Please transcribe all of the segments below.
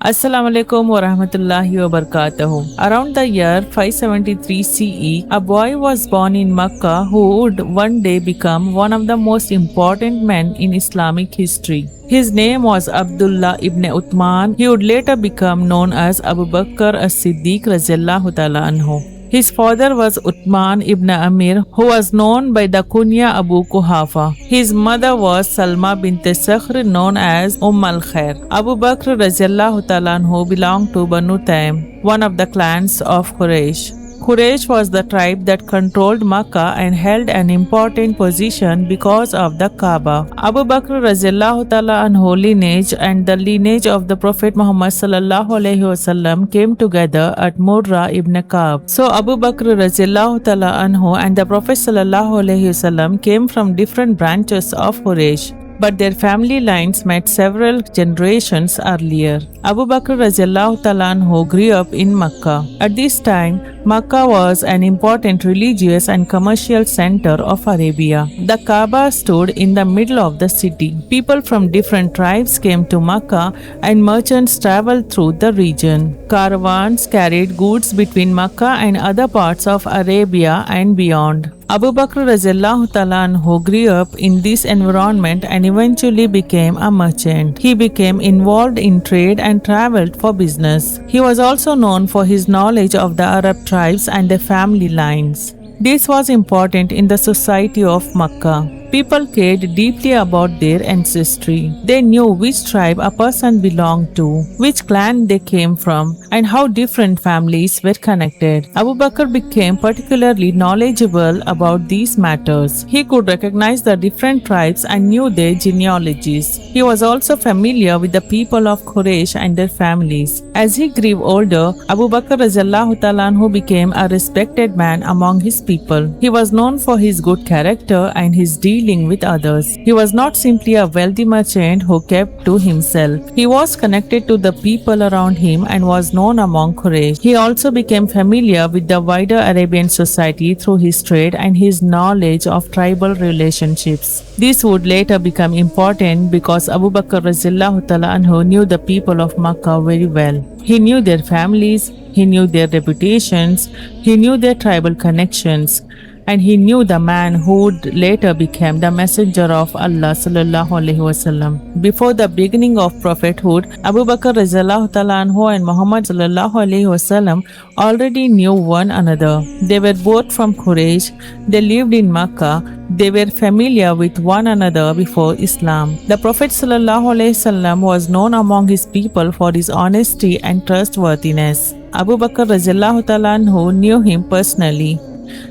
Assalamu alaikum wa rahmatullahi wa barakatuh. Around the year 573 CE, a boy was born in Makkah who would one day become one of the most important men in Islamic history. His name was Abdullah ibn Uthman. He would later become known as Abu Bakr as-Siddiq radhiyallahu ta'ala anhu. His father was Uthman ibn Amir, who was known by the kunya Abu Kuhafa. His mother was Salma bint Sakhr, known as al Khair. Abu Bakr radhiyallahu ta'ala anhu belonged to Banu Taym, one of the clans of Quraysh. Quraysh was the tribe that controlled Makkah and held an important position because of the Kaaba. Abu Bakr radhiyallahu ta'ala anhu lineage and the lineage of the Prophet Muhammad sallallahu alaihi wasallam came together at Murra ibn Ka'b. So Abu Bakr radhiyallahu ta'ala anhu and the Prophet sallallahu alaihi wasallam came from different branches of Quraysh, but their family lines met several generations earlier. Abu Bakr radhiyallahu ta'ala anhu grew up in Makkah. At this time, Makkah was an important religious and commercial center of Arabia. The Kaaba stood in the middle of the city. People from different tribes came to Makkah and merchants traveled through the region. Caravans carried goods between Makkah and other parts of Arabia and beyond. Abu Bakr radhiyallahu ta'ala anhu grew up in this environment and eventually became a merchant. He became involved in trade and traveled for business. He was also known for his knowledge of the Arab tribes and their family lines. This was important in the society of Makkah. People cared deeply about their ancestry. They knew which tribe a person belonged to, which clan they came from, and how different families were connected. Abu Bakr became particularly knowledgeable about these matters. He could recognize the different tribes and knew their genealogies. He was also familiar with the people of Quraysh and their families. As he grew older, Abu Bakr radhiyallahu ta'ala anhu became a respected man among his people. He was known for his good character and his dealings with others. He was not simply a wealthy merchant who kept to himself. He was connected to the people around him and was known among Quraysh. He also became familiar with the wider Arabian society through his trade and his knowledge of tribal relationships. This would later become important because Abu Bakr radhiyallahu ta'ala anhu knew the people of Makkah very well. He knew their families, he knew their reputations, he knew their tribal connections, and he knew the man who would later become the messenger of Allah sallallahu alaihi wasallam. Before the beginning of prophethood, Abu Bakr radhiyallahu ta'ala anhu and Muhammad sallallahu alaihi wasallam already knew one another. They were both from Quraysh. They lived in Makkah. They were familiar with one another before Islam. The Prophet sallallahu alaihi wasallam was known among his people for his honesty and trustworthiness. Abu Bakr radhiyallahu ta'ala anhu knew him personally.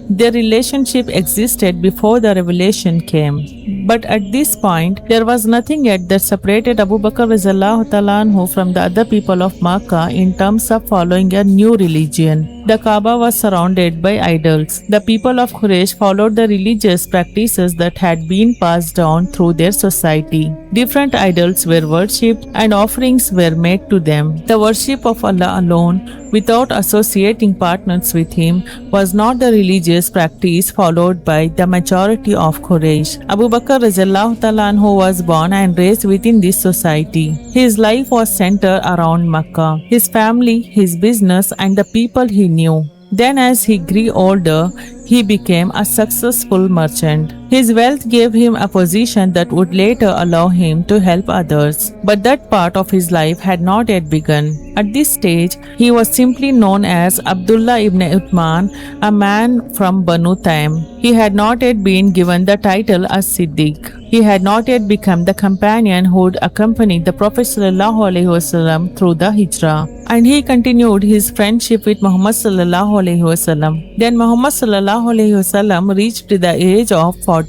Their relationship existed before the revelation came. But at this point, there was nothing yet that separated Abu Bakr radhiyallahu ta'ala anhu from the other people of Makkah in terms of following a new religion. The Kaaba was surrounded by idols. The people of Quraysh followed the religious practices that had been passed down through their society. Different idols were worshipped and offerings were made to them. The worship of Allah alone, without associating partners with Him, was not the religious practice followed by the majority of Quraysh. Abu Bakr radhiyallahu ta'ala anhu was born and raised within this society. His life was centered around Makkah, his family, his business, and the people he knew. Then as he grew older, he became a successful merchant. His wealth gave him a position that would later allow him to help others. But that part of his life had not yet begun. At this stage, he was simply known as Abdullah ibn Uthman, a man from Banu Taym. He had not yet been given the title as Siddiq. He had not yet become the companion who would accompany the Prophet ﷺ through the Hijrah. And he continued his friendship with Muhammad ﷺ. Then Muhammad ﷺ reached the age of 40.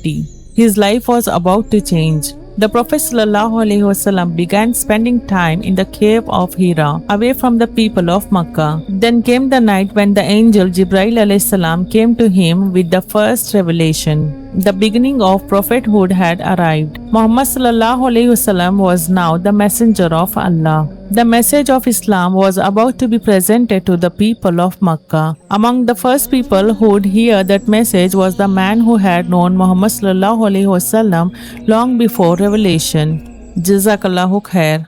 His life was about to change. The Prophet ﷺ began spending time in the cave of Hira, away from the people of Makkah. Then came the night when the angel Jibreel ﷺ came to him with the first revelation. The beginning of prophethood had arrived. Muhammad ﷺ was now the messenger of Allah. The message of Islam was about to be presented to the people of Makkah. Among the first people who would hear that message was the man who had known Muhammad ﷺ long before revelation. Jazakallahu khair.